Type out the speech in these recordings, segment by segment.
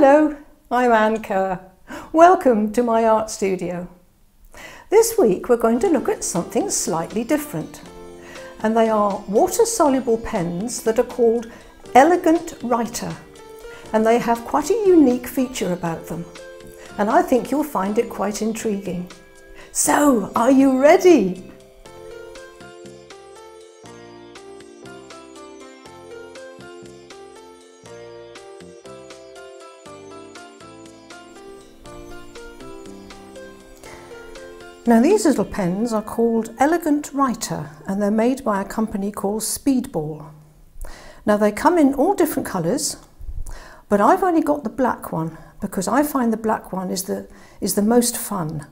Hello, I'm Kerr. Welcome to my art studio. This week we're going to look at something slightly different, and they are water-soluble pens that are called Elegant Writer, and they have quite a unique feature about them, and I think you'll find it quite intriguing. So, are you ready? Now these little pens are called Elegant Writer, and they're made by a company called Speedball. Now they come in all different colours, but I've only got the black one because I find the black one is the most fun.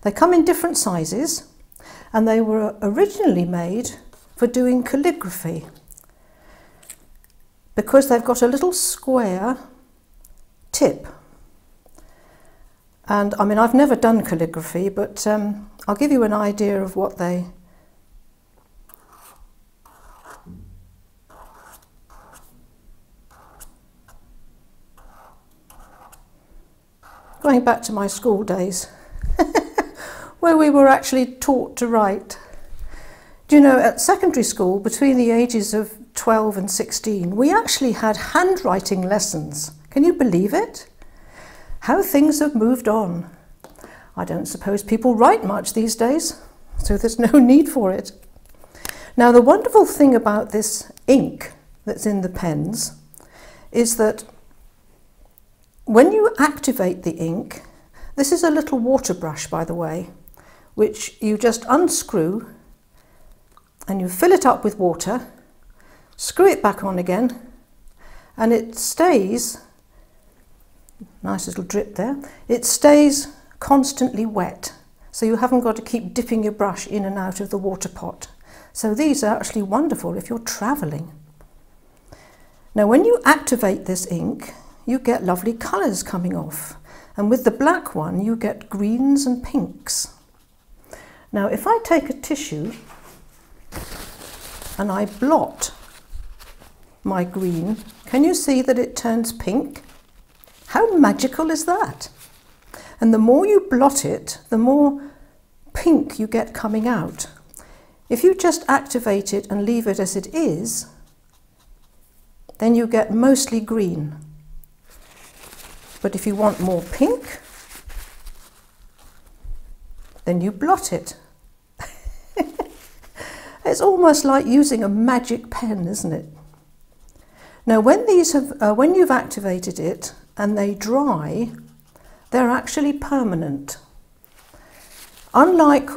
They come in different sizes, and they were originally made for doing calligraphy because they've got a little square tip. And I mean, I've never done calligraphy, but I'll give you an idea of what they... Going back to my school days, where we were actually taught to write. Do you know, at secondary school, between the ages of 12 and 16, we actually had handwriting lessons. Can you believe it? How things have moved on. I don't suppose people write much these days, so there's no need for it. Now the wonderful thing about this ink that's in the pens is that when you activate the ink, this is a little water brush, by the way, which you just unscrew and you fill it up with water, screw it back on again, and it stays... Nice little drip there. It stays constantly wet, so you haven't got to keep dipping your brush in and out of the water pot. So these are actually wonderful if you're travelling. Now when you activate this ink, you get lovely colours coming off, and with the black one you get greens and pinks. Now if I take a tissue and I blot my green, can you see that it turns pink? How magical is that? And the more you blot it, the more pink you get coming out. If you just activate it and leave it as it is, then you get mostly green. But if you want more pink, then you blot it. It's almost like using a magic pen, isn't it? Now when you've activated it, and they dry, they're actually permanent. Unlike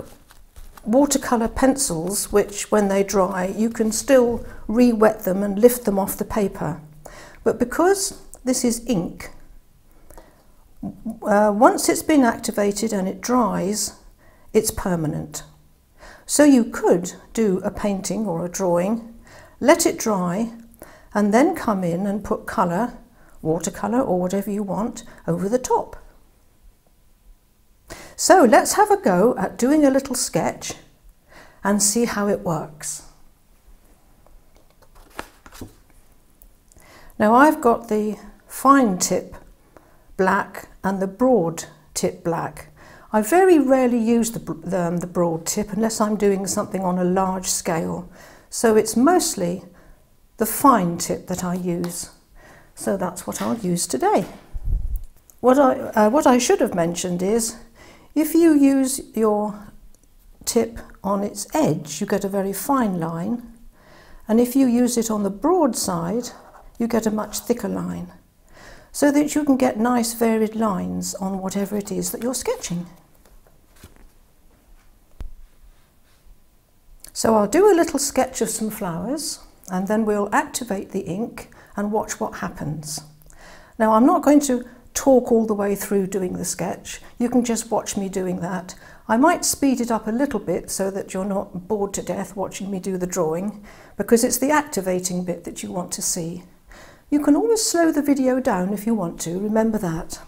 watercolour pencils, which when they dry, you can still re-wet them and lift them off the paper. But because this is ink, once it's been activated and it dries, it's permanent. So you could do a painting or a drawing, let it dry, and then come in and put colour, watercolour or whatever you want, over the top. So let's have a go at doing a little sketch and see how it works. Now I've got the fine tip black and the broad tip black. I very rarely use the broad tip unless I'm doing something on a large scale, so it's mostly the fine tip that I use. So that's what I'll use today. What I should have mentioned is, if you use your tip on its edge, you get a very fine line, and if you use it on the broad side, you get a much thicker line, so that you can get nice varied lines on whatever it is that you're sketching. So I'll do a little sketch of some flowers, and then we'll activate the ink and watch what happens. Now I'm not going to talk all the way through doing the sketch. You can just watch me doing that. I might speed it up a little bit so that you're not bored to death watching me do the drawing, because it's the activating bit that you want to see. You can always slow the video down if you want to, remember that.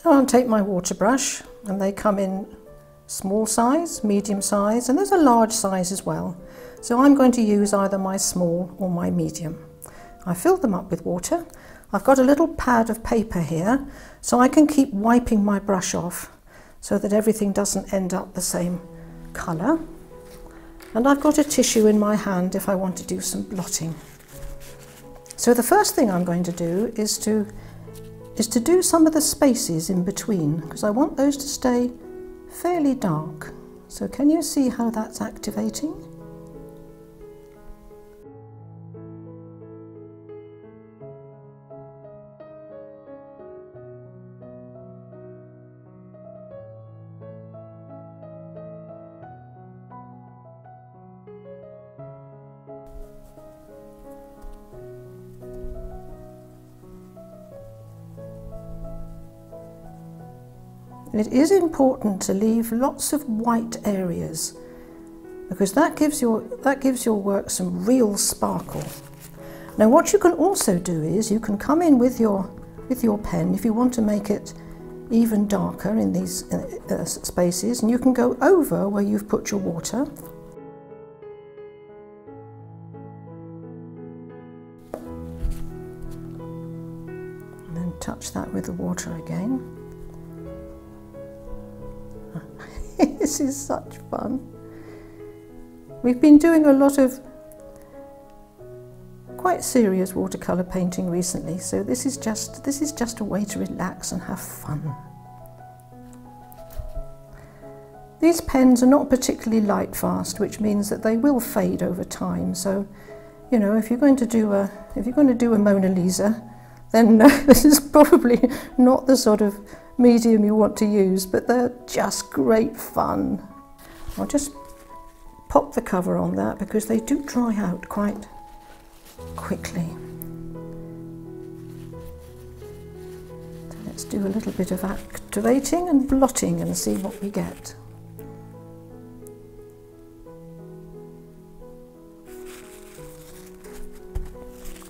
So I'll take my water brush, and they come in small size, medium size, and there's a large size as well. So I'm going to use either my small or my medium. I fill them up with water. I've got a little pad of paper here, so I can keep wiping my brush off so that everything doesn't end up the same colour. And I've got a tissue in my hand if I want to do some blotting. So the first thing I'm going to do is to do some of the spaces in between, because I want those to stay fairly dark. So can you see how that's activating? It is important to leave lots of white areas, because that gives your work some real sparkle. Now what you can also do is you can come in with your pen if you want to make it even darker in these spaces, and you can go over where you've put your water. And then touch that with the water again. This is such fun. We've been doing a lot of quite serious watercolour painting recently, so this is just a way to relax and have fun. These pens are not particularly light fast, which means that they will fade over time. So, you know, if you're going to do a Mona Lisa, then this is probably not the sort of medium you want to use, but they're just great fun. I'll just pop the cover on that because they do dry out quite quickly. So let's do a little bit of activating and blotting and see what we get.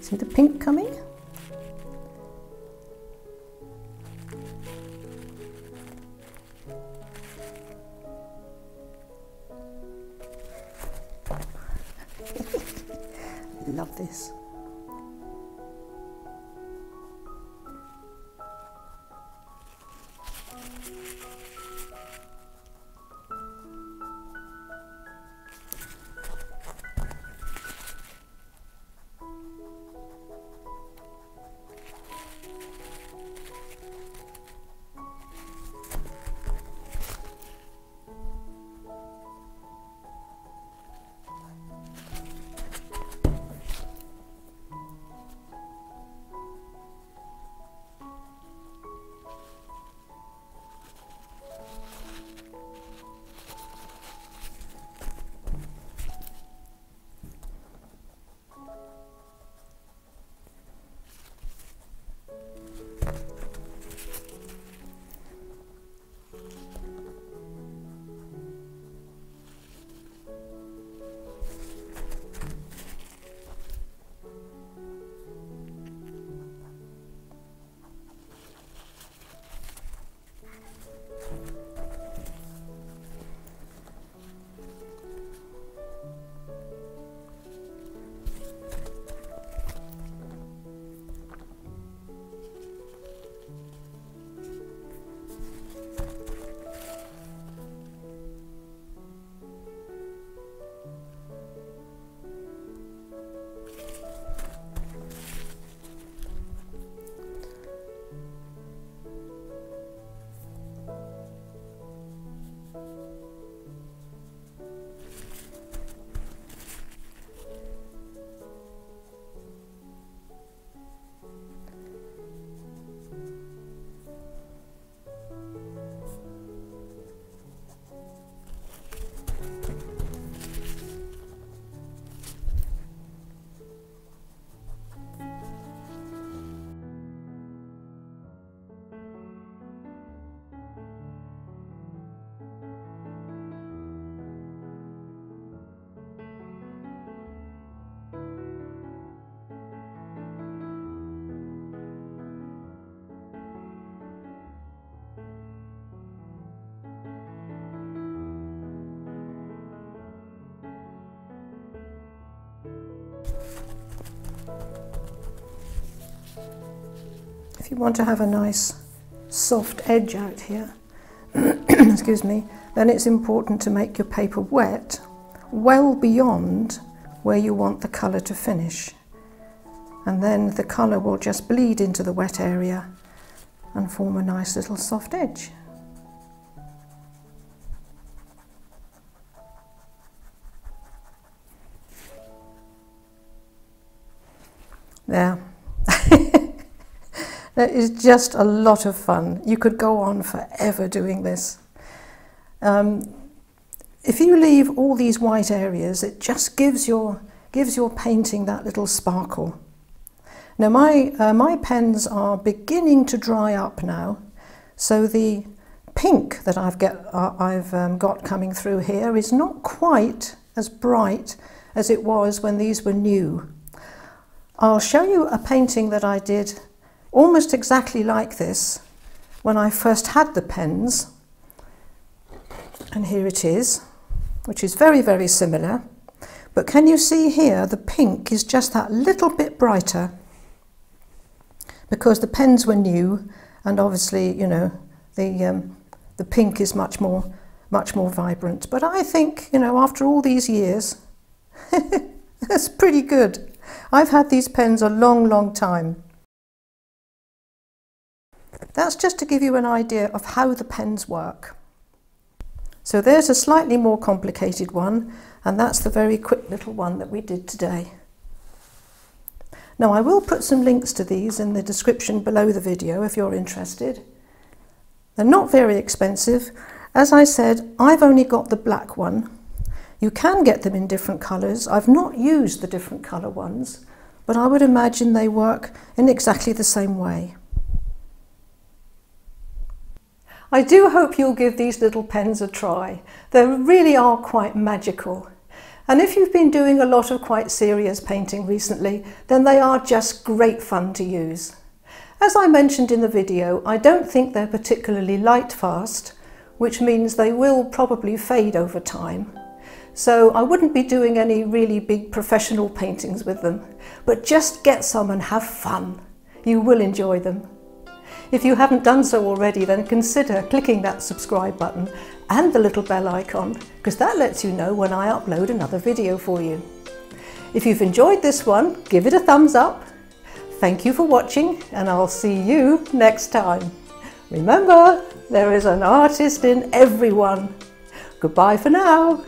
See the pink coming? Love this. If you want to have a nice soft edge out here, excuse me, then it's important to make your paper wet well beyond where you want the colour to finish. And then the colour will just bleed into the wet area and form a nice little soft edge. There. That is just a lot of fun. You could go on forever doing this. If you leave all these white areas, it just gives your painting that little sparkle. Now my pens are beginning to dry up now, so the pink that I've got coming through here is not quite as bright as it was when these were new. I'll show you a painting that I did almost exactly like this when I first had the pens, and here it is, which is very, very similar. But can you see here the pink is just that little bit brighter because the pens were new, and obviously, you know, the pink is much more vibrant. But I think, you know, after all these years, that's pretty good. I've had these pens a long, long time. That's just to give you an idea of how the pens work. So there's a slightly more complicated one, and that's the very quick little one that we did today. Now I will put some links to these in the description below the video if you're interested. They're not very expensive. As I said, I've only got the black one. You can get them in different colours. I've not used the different colour ones, but I would imagine they work in exactly the same way. I do hope you'll give these little pens a try. They really are quite magical. And if you've been doing a lot of quite serious painting recently, then they are just great fun to use. As I mentioned in the video, I don't think they're particularly light fast, which means they will probably fade over time. So I wouldn't be doing any really big professional paintings with them, but just get some and have fun. You will enjoy them. If you haven't done so already, then consider clicking that subscribe button and the little bell icon, because that lets you know when I upload another video for you. If you've enjoyed this one, give it a thumbs up. Thank you for watching, and I'll see you next time. Remember, there is an artist in everyone. Goodbye for now.